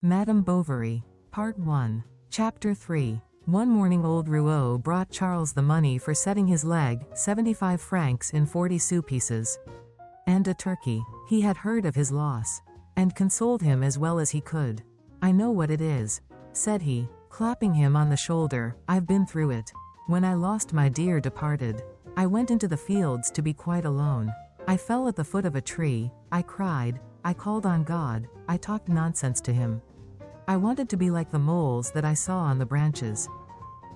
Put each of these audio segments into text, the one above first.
Madame Bovary, Part 1. Chapter 3. One morning old Rouault brought Charles the money for setting his leg, 75 francs in 40 sou pieces. And a turkey. He had heard of his loss, and consoled him as well as he could. "I know what it is," said he, clapping him on the shoulder. "I've been through it. When I lost my dear departed, I went into the fields to be quite alone. I fell at the foot of a tree, I cried, I called on God, I talked nonsense to him. I wanted to be like the moles that I saw on the branches.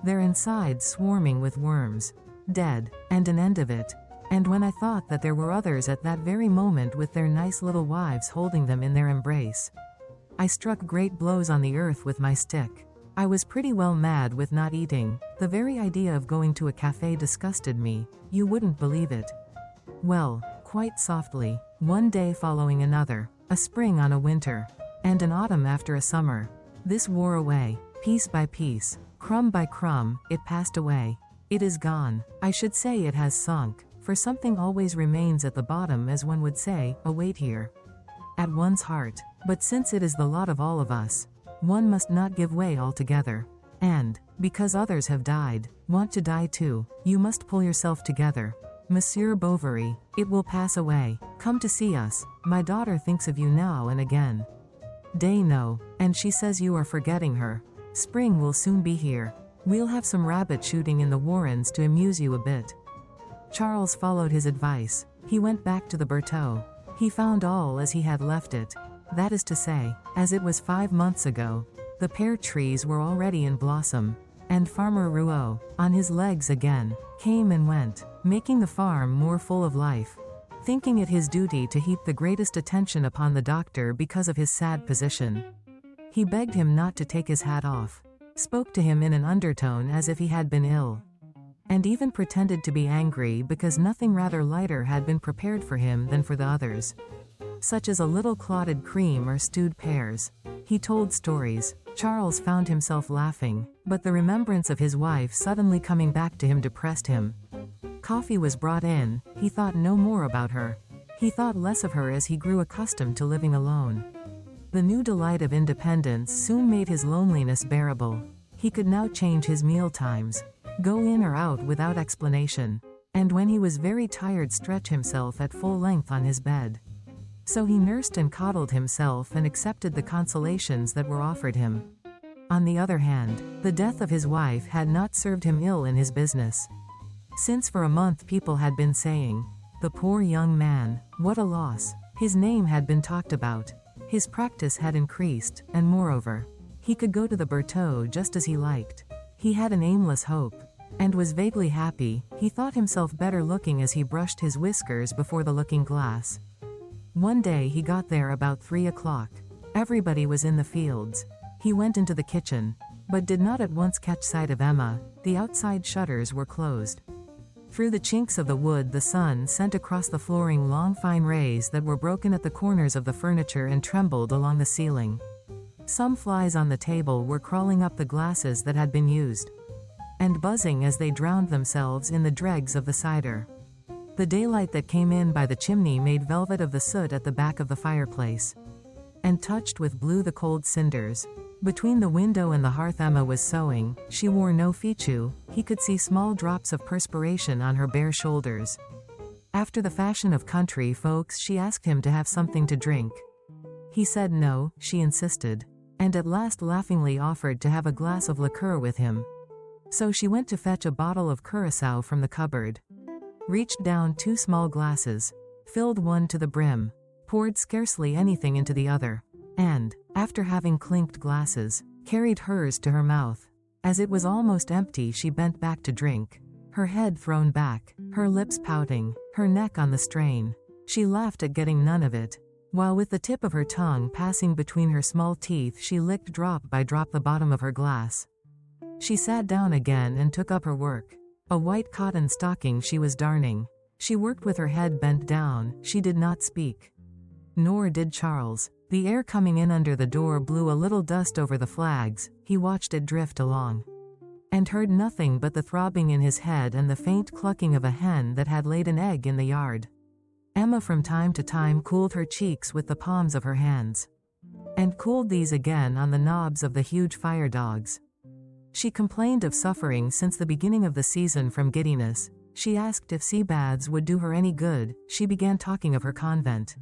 Their insides swarming with worms. Dead, and an end of it. And when I thought that there were others at that very moment with their nice little wives holding them in their embrace, I struck great blows on the earth with my stick. I was pretty well mad with not eating. The very idea of going to a café disgusted me. You wouldn't believe it. Well, quite softly, one day following another, a spring on a winter, and an autumn after a summer, this wore away, piece by piece, crumb by crumb, it passed away. It is gone. I should say it has sunk, for something always remains at the bottom, as one would say, a weight here, at one's heart. But since it is the lot of all of us, one must not give way altogether. And, because others have died, want to die too, you must pull yourself together. Monsieur Bovary, it will pass away. Come to see us. My daughter thinks of you now and again. Day no, and she says you are forgetting her. Spring will soon be here. We'll have some rabbit shooting in the warrens to amuse you a bit." Charles followed his advice. He went back to the Bertaux. He found all as he had left it. That is to say, as it was 5 months ago. The pear trees were already in blossom, and Farmer Rouault, on his legs again, came and went, making the farm more full of life, thinking it his duty to heap the greatest attention upon the doctor because of his sad position. He begged him not to take his hat off, spoke to him in an undertone as if he had been ill, and even pretended to be angry because nothing rather lighter had been prepared for him than for the others, such as a little clotted cream or stewed pears. He told stories. Charles found himself laughing, but the remembrance of his wife suddenly coming back to him depressed him. Coffee was brought in. He thought no more about her. He thought less of her as he grew accustomed to living alone. The new delight of independence soon made his loneliness bearable. He could now change his meal times, go in or out without explanation, and when he was very tired stretch himself at full length on his bed. So he nursed and coddled himself and accepted the consolations that were offered him. On the other hand, the death of his wife had not served him ill in his business, since for a month people had been saying, "The poor young man, what a loss." His name had been talked about. His practice had increased, and moreover, he could go to the Bertaux just as he liked. He had an aimless hope, and was vaguely happy. He thought himself better looking as he brushed his whiskers before the looking-glass. One day he got there about 3 o'clock. Everybody was in the fields. He went into the kitchen, but did not at once catch sight of Emma. The outside shutters were closed. Through the chinks of the wood the sun sent across the flooring long fine rays that were broken at the corners of the furniture and trembled along the ceiling. Some flies on the table were crawling up the glasses that had been used, and buzzing as they drowned themselves in the dregs of the cider. The daylight that came in by the chimney made velvet of the soot at the back of the fireplace, and touched with blue the cold cinders. Between the window and the hearth Emma was sewing. She wore no fichu. He could see small drops of perspiration on her bare shoulders. After the fashion of country folks, she asked him to have something to drink. He said no. She insisted, and at last laughingly offered to have a glass of liqueur with him. So she went to fetch a bottle of curacao from the cupboard, reached down 2 small glasses, filled one to the brim, poured scarcely anything into the other, and, after having clinked glasses, carried hers to her mouth. As it was almost empty she bent back to drink, her head thrown back, her lips pouting, her neck on the strain. She laughed at getting none of it, while with the tip of her tongue passing between her small teeth she licked drop by drop the bottom of her glass. She sat down again and took up her work. A white cotton stocking she was darning. She worked with her head bent down. She did not speak. Nor did Charles. The air coming in under the door blew a little dust over the flags. He watched it drift along, and heard nothing but the throbbing in his head and the faint clucking of a hen that had laid an egg in the yard. Emma from time to time cooled her cheeks with the palms of her hands. and cooled these again on the knobs of the huge fire dogs. She complained of suffering since the beginning of the season from giddiness. She asked if sea baths would do her any good. She began talking of her convent.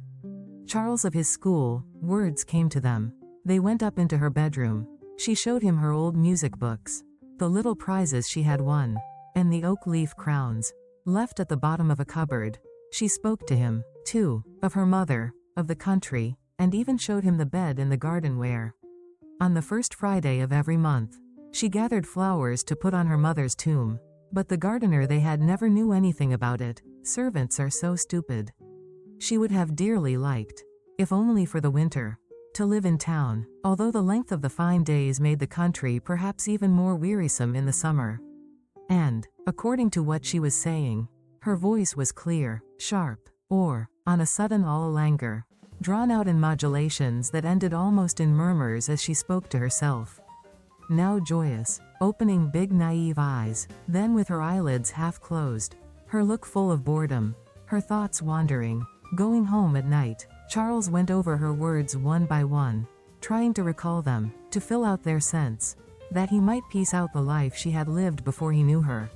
Charles of his school. Words came to them. They went up into her bedroom. She showed him her old music books, the little prizes she had won, and the oak leaf crowns left at the bottom of a cupboard. She spoke to him, too, of her mother, of the country, and even showed him the bed in the garden where, on the first Friday of every month, she gathered flowers to put on her mother's tomb. But the gardener they had never knew anything about it. Servants are so stupid. She would have dearly liked, if only for the winter, to live in town, although the length of the fine days made the country perhaps even more wearisome in the summer. And, according to what she was saying, her voice was clear, sharp, or, on a sudden all languor, drawn out in modulations that ended almost in murmurs as she spoke to herself. Now joyous, opening big naive eyes, then with her eyelids half closed, her look full of boredom, her thoughts wandering, going home at night. Charles went over her words one by one, trying to recall them, to fill out their sense, that he might piece out the life she had lived before he knew her.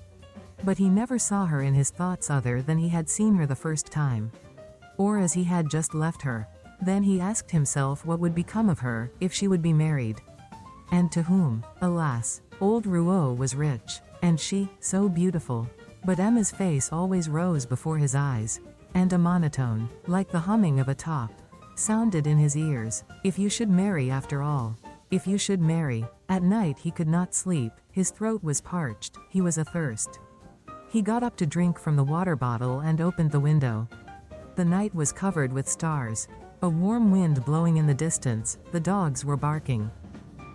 But he never saw her in his thoughts other than he had seen her the first time, or as he had just left her. Then he asked himself what would become of her, if she would be married. And to whom? Alas, old Rouault was rich, and she, so beautiful. But Emma's face always rose before his eyes, and a monotone, like the humming of a top, sounded in his ears. If you should marry after all. If you should marry. At night he could not sleep, his throat was parched, he was athirst. He got up to drink from the water bottle and opened the window. The night was covered with stars. A warm wind blowing in the distance, the dogs were barking.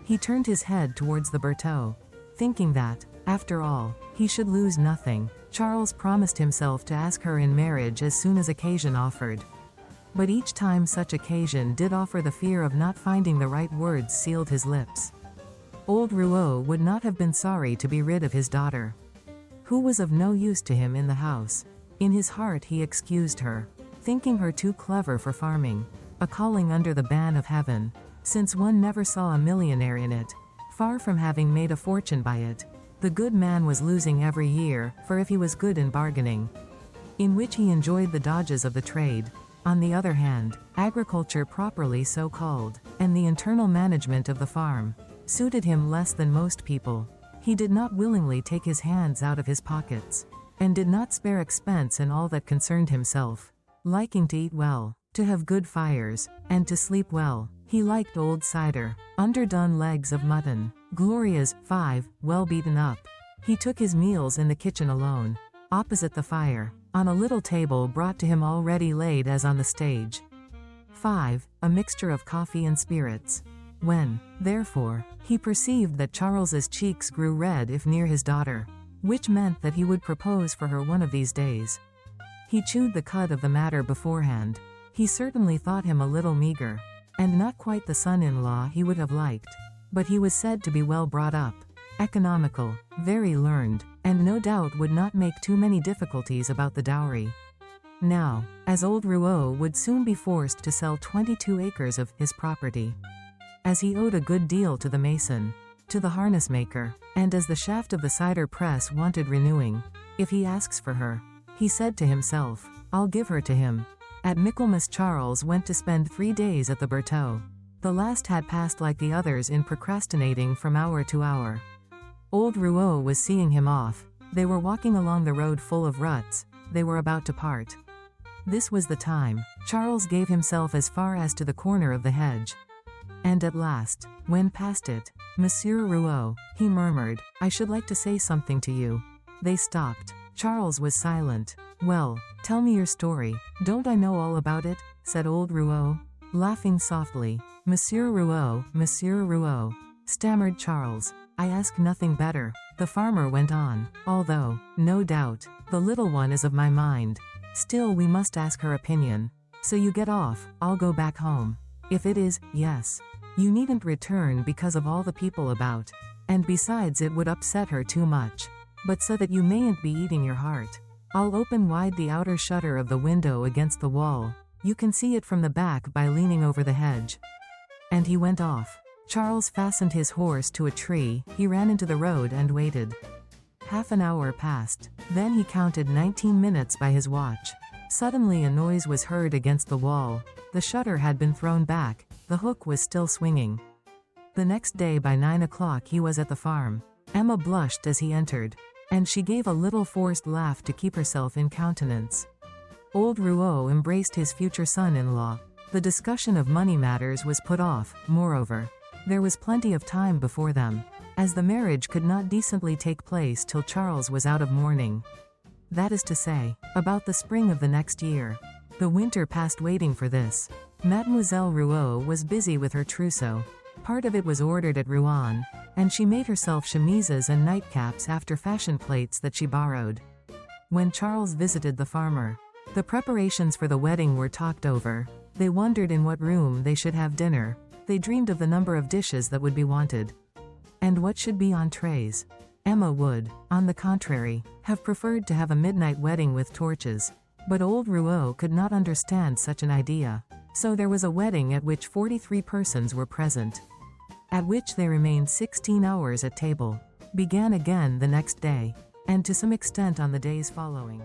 He turned his head towards the Bertaux, thinking that, after all, he should lose nothing. Charles promised himself to ask her in marriage as soon as occasion offered. But each time such occasion did offer, the fear of not finding the right words sealed his lips. Old Rouault would not have been sorry to be rid of his daughter, who was of no use to him in the house. In his heart he excused her, thinking her too clever for farming, a calling under the ban of heaven, since one never saw a millionaire in it. Far from having made a fortune by it, the good man was losing every year, for if he was good in bargaining, in which he enjoyed the dodges of the trade, on the other hand, agriculture properly so called, and the internal management of the farm, suited him less than most people. He did not willingly take his hands out of his pockets, and did not spare expense in all that concerned himself. Liking to eat well, to have good fires, and to sleep well, he liked old cider, underdone legs of mutton, Gloria's, 5, well beaten up. He took his meals in the kitchen alone, opposite the fire, on a little table brought to him already laid as on the stage. 5, a mixture of coffee and spirits. When, therefore, he perceived that Charles's cheeks grew red if near his daughter, which meant that he would propose for her one of these days, he chewed the cud of the matter beforehand. He certainly thought him a little meager, and not quite the son-in-law he would have liked, but he was said to be well brought up, economical, very learned, and no doubt would not make too many difficulties about the dowry. Now, as old Rouault would soon be forced to sell 22 acres of his property, as he owed a good deal to the mason, to the harness maker, and as the shaft of the cider press wanted renewing, if he asks for her, he said to himself, I'll give her to him. At Michaelmas Charles went to spend 3 days at the Bertaux. The last had passed like the others in procrastinating from hour to hour. Old Rouault was seeing him off. They were walking along the road full of ruts. They were about to part. This was the time. Charles gave himself as far as to the corner of the hedge. And at last, when past it, Monsieur Rouault, he murmured, I should like to say something to you. They stopped. Charles was silent. Well, tell me your story. Don't I know all about it? Said old Rouault, laughing softly. Monsieur Rouault, stammered Charles. I ask nothing better, the farmer went on, although, no doubt, the little one is of my mind. Still we must ask her opinion. So you get off, I'll go back home. If it is, yes. You needn't return because of all the people about. And besides it would upset her too much. But so that you mayn't be eating your heart, I'll open wide the outer shutter of the window against the wall. You can see it from the back by leaning over the hedge. And he went off. Charles fastened his horse to a tree, he ran into the road and waited. Half an hour passed. Then he counted 19 minutes by his watch. Suddenly a noise was heard against the wall. The shutter had been thrown back, the hook was still swinging. The next day by 9 o'clock he was at the farm. Emma blushed as he entered. And she gave a little forced laugh to keep herself in countenance. Old Rouault embraced his future son-in-law. The discussion of money matters was put off, moreover. There was plenty of time before them, as the marriage could not decently take place till Charles was out of mourning. That is to say, about the spring of the next year. The winter passed waiting for this. Mademoiselle Rouault was busy with her trousseau. Part of it was ordered at Rouen, and she made herself chemises and nightcaps after fashion plates that she borrowed. When Charles visited the farmer, the preparations for the wedding were talked over. They wondered in what room they should have dinner. They dreamed of the number of dishes that would be wanted. And what should be on trays. Emma would, on the contrary, have preferred to have a midnight wedding with torches. But old Rouault could not understand such an idea. So there was a wedding at which 43 persons were present. At which they remained 16 hours at table. Began again the next day. And to some extent on the days following.